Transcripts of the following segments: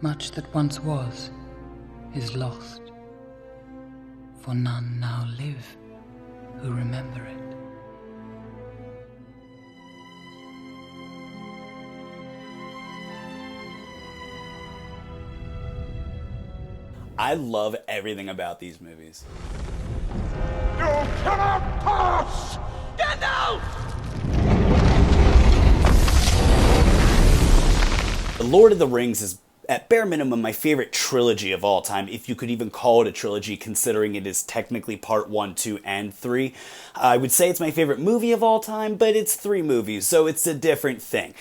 Much that once was is lost, for none now live who remember it. I love everything about these movies. You cannot pass! Get out! The Lord of the Rings is, at bare minimum, my favorite trilogy of all time, if you could even call it a trilogy, considering it is technically part 1, 2, and 3. I would say it's my favorite movie of all time, but it's 3 movies, so it's a different thing.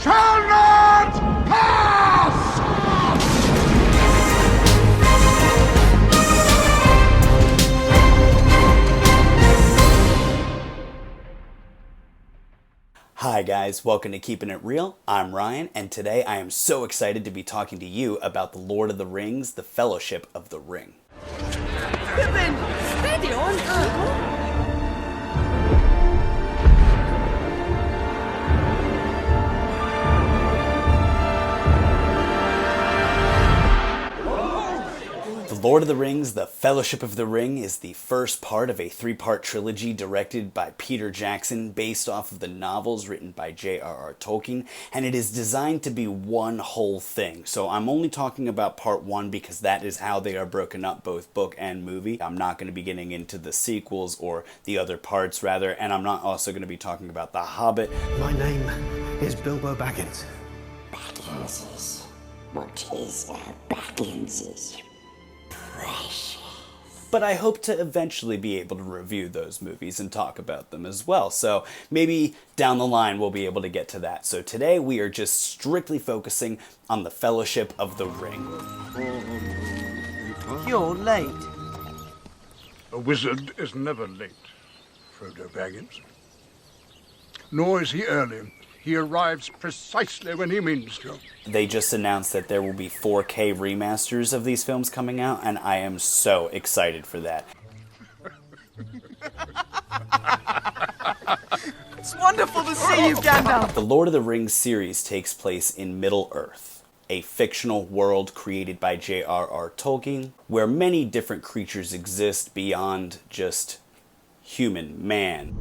Shall not pass! Hi guys, welcome to Keeping It Real. I'm Ryan, and today I am so excited to be talking to you about The Lord of the Rings, The Fellowship of the Ring. Keepin, steady on! The Lord of the Rings, The Fellowship of the Ring is the first part of a 3-part trilogy directed by Peter Jackson based off of the novels written by J.R.R. Tolkien, and it is designed to be one whole thing. So I'm only talking about part 1 because that is how they are broken up, both book and movie. I'm not going to be getting into the sequels or the other parts rather, and I'm not also going to be talking about The Hobbit. My name is Bilbo Baggins. Bagginses. What is Bagginses? But I hope to eventually be able to review those movies and talk about them as well. So maybe down the line we'll be able to get to that. So today we are just strictly focusing on the Fellowship of the Ring. You're late. A wizard is never late, Frodo Baggins. Nor is he early. He arrives precisely when he means to. They just announced that there will be 4K remasters of these films coming out, and I am so excited for that. It's wonderful to see you, Gandalf. The Lord of the Rings series takes place in Middle-earth, a fictional world created by J.R.R. Tolkien, where many different creatures exist beyond just human man.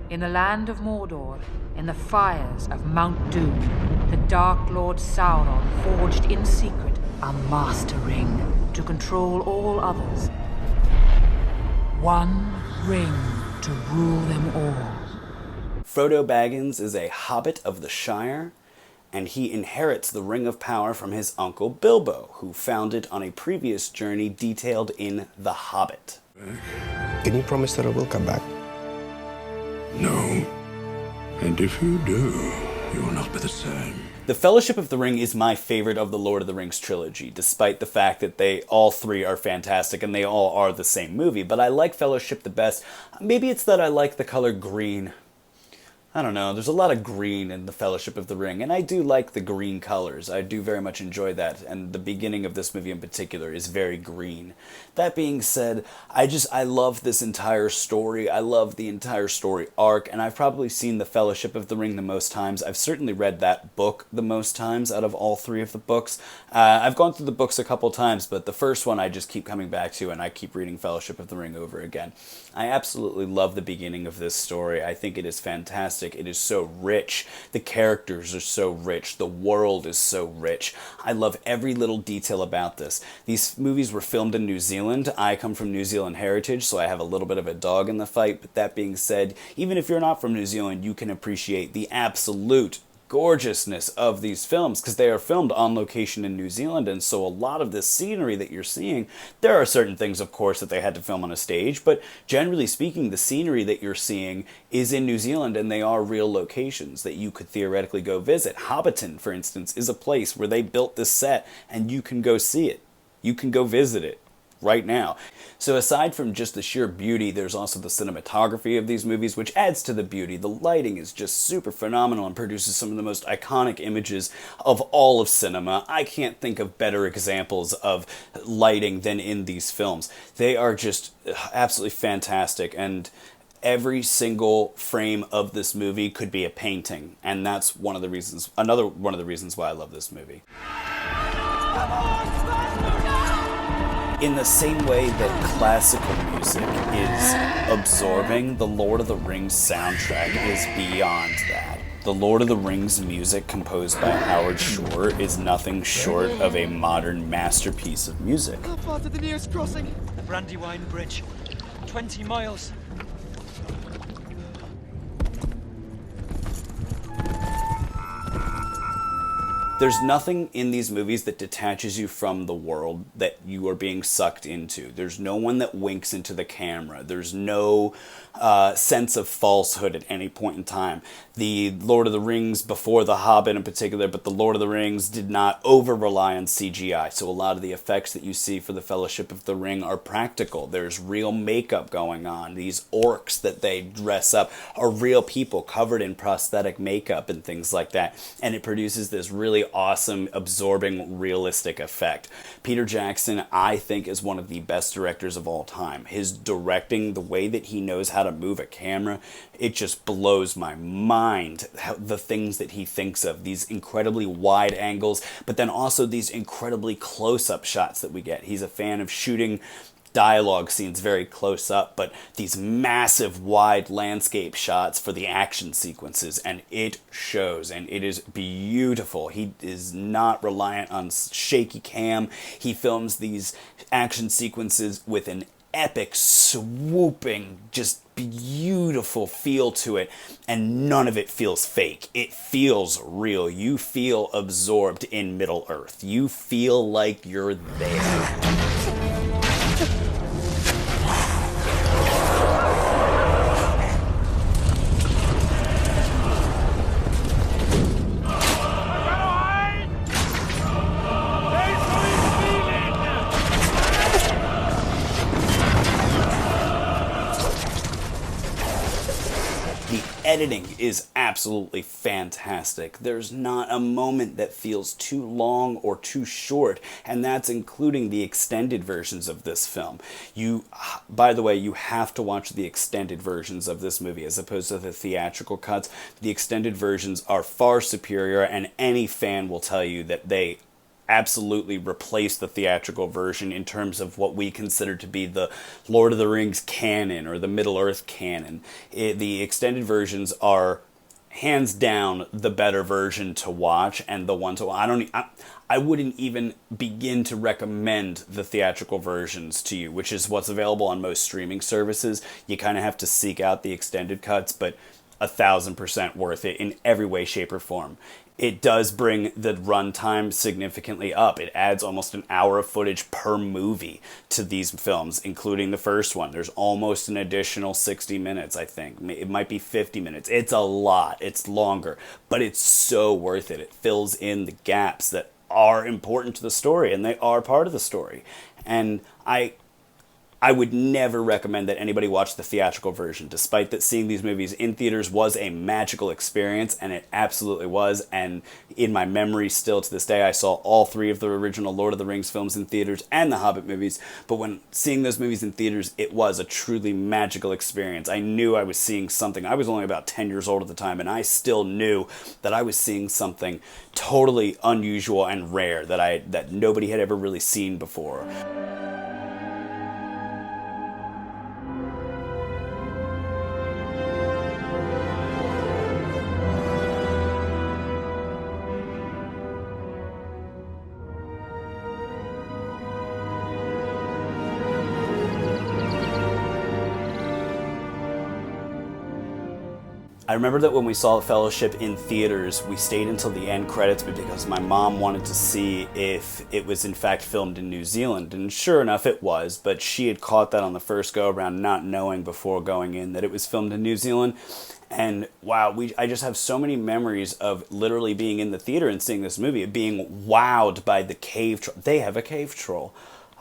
In the land of Mordor, in the fires of Mount Doom, the Dark Lord Sauron forged in secret a master ring to control all others. One ring to rule them all. Frodo Baggins is a hobbit of the Shire, and he inherits the Ring of Power from his uncle Bilbo, who found it on a previous journey detailed in The Hobbit. Can you promise that I will come back? No. And if you do, you will not be the same. The Fellowship of the Ring is my favorite of the Lord of the Rings trilogy, despite the fact that they all 3 are fantastic and they all are the same movie. But I like Fellowship the best. Maybe it's that I like the color green. I don't know, there's a lot of green in the Fellowship of the Ring, and I do like the green colors. I do very much enjoy that, and the beginning of this movie in particular is very green. That being said, I love this entire story. I love the entire story arc, and I've probably seen the Fellowship of the Ring the most times. I've certainly read that book the most times out of all 3 of the books. I've gone through the books a couple times, but the first one I just keep coming back to, and I keep reading Fellowship of the Ring over again. I absolutely love the beginning of this story. I think it is fantastic. It is so rich. The characters are so rich. The world is so rich. I love every little detail about this. These movies were filmed in New Zealand. I come from New Zealand heritage, so I have a little bit of a dog in the fight. But that being said, even if you're not from New Zealand, you can appreciate the absolute gorgeousness of these films because they are filmed on location in New Zealand, and so a lot of the scenery that you're seeing, there are certain things of course that they had to film on a stage, but generally speaking the scenery that you're seeing is in New Zealand and they are real locations that you could theoretically go visit. Hobbiton, for instance, is a place where they built this set and you can go see it. You can go visit it right now. So aside from just the sheer beauty, there's also the cinematography of these movies, which adds to the beauty. The lighting is just super phenomenal and produces some of the most iconic images of all of cinema. I can't think of better examples of lighting than in these films. They are just absolutely fantastic, and every single frame of this movie could be a painting, and that's another one of the reasons why I love this movie. In the same way that classical music is absorbing, the Lord of the Rings soundtrack is beyond that. The Lord of the Rings music composed by Howard Shore is nothing short of a modern masterpiece of music. How far to the nearest crossing? The Brandywine Bridge. 20 miles. There's nothing in these movies that detaches you from the world that you are being sucked into. There's no one that winks into the camera. There's no sense of falsehood at any point in time. The Lord of the Rings, before The Hobbit in particular, but the Lord of the Rings did not over-rely on CGI. So a lot of the effects that you see for the Fellowship of the Ring are practical. There's real makeup going on. These orcs that they dress up are real people covered in prosthetic makeup and things like that. And it produces this really awesome, absorbing, realistic effect. Peter Jackson, I think, is one of the best directors of all time. His directing, the way that he knows how to move a camera, it just blows my mind, the things that he thinks of. These incredibly wide angles, but then also these incredibly close-up shots that we get. He's a fan of shooting dialogue scenes very close up, but these massive wide landscape shots for the action sequences, and it shows, and it is beautiful. He is not reliant on shaky cam. He films these action sequences with an epic, swooping, just beautiful feel to it, and none of it feels fake. It feels real. You feel absorbed in Middle Earth. You feel like you're there. Editing is absolutely fantastic. There's not a moment that feels too long or too short, and that's including the extended versions of this film. By the way, you have to watch the extended versions of this movie as opposed to the theatrical cuts. The extended versions are far superior, and any fan will tell you that they absolutely replace the theatrical version in terms of what we consider to be the Lord of the Rings canon or the Middle-earth canon. The extended versions are hands down the better version to watch, and the one to I wouldn't even begin to recommend the theatrical versions to you, which is what's available on most streaming services. You kind of have to seek out the extended cuts, but 1,000% worth it in every way, shape, or form. It does bring the runtime significantly up. It adds almost an hour of footage per movie to these films, including the first one. There's almost an additional 60 minutes, I think. It might be 50 minutes. It's a lot. It's longer, but it's so worth it. It fills in the gaps that are important to the story, and they are part of the story. And I would never recommend that anybody watch the theatrical version, despite that seeing these movies in theaters was a magical experience, and it absolutely was. And in my memory still to this day, I saw all three of the original Lord of the Rings films in theaters and the Hobbit movies. But when seeing those movies in theaters, it was a truly magical experience. I knew I was seeing something. I was only about 10 years old at the time, and I still knew that I was seeing something totally unusual and rare that nobody had ever really seen before. I remember that when we saw Fellowship in theaters, we stayed until the end credits because my mom wanted to see if it was in fact filmed in New Zealand. And sure enough, it was, but she had caught that on the first go-around, not knowing before going in that it was filmed in New Zealand. And wow, I just have so many memories of literally being in the theater and seeing this movie, being wowed by the cave troll. They have a cave troll.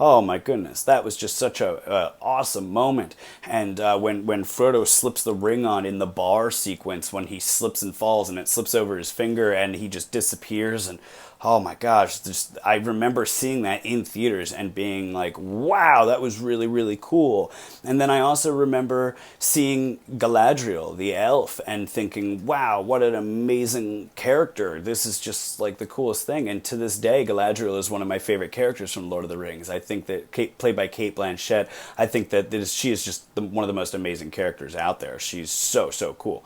Oh my goodness, that was just such a awesome moment. And when Frodo slips the ring on in the bar sequence, when he slips and falls and it slips over his finger and he just disappears, and Oh my gosh, just I remember seeing that in theaters and being like, wow, that was really, really cool. And then I also remember seeing Galadriel, the elf, and thinking, wow, what an amazing character. This is just like the coolest thing. And to this day, Galadriel is one of my favorite characters from Lord of the Rings. I think that, played by Cate Blanchett, I think that she is just one of the most amazing characters out there. She's so, so cool.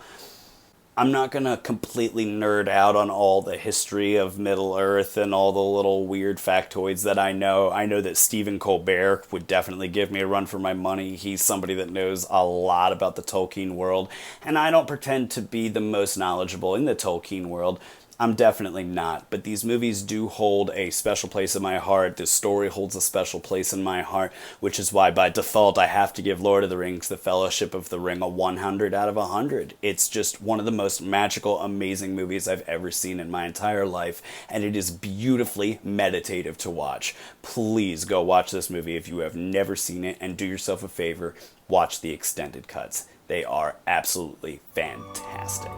I'm not going to completely nerd out on all the history of Middle-earth and all the little weird factoids that I know. I know that Stephen Colbert would definitely give me a run for my money. He's somebody that knows a lot about the Tolkien world, and I don't pretend to be the most knowledgeable in the Tolkien world. I'm definitely not, but these movies do hold a special place in my heart. This story holds a special place in my heart, which is why by default I have to give Lord of the Rings, The Fellowship of the Ring, a 100 out of 100. It's just one of the most magical, amazing movies I've ever seen in my entire life, and it is beautifully meditative to watch. Please go watch this movie if you have never seen it, and do yourself a favor, watch the extended cuts. They are absolutely fantastic.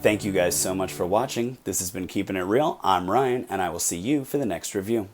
Thank you guys so much for watching. This has been Keeping It Real. I'm Ryan, and I will see you for the next review.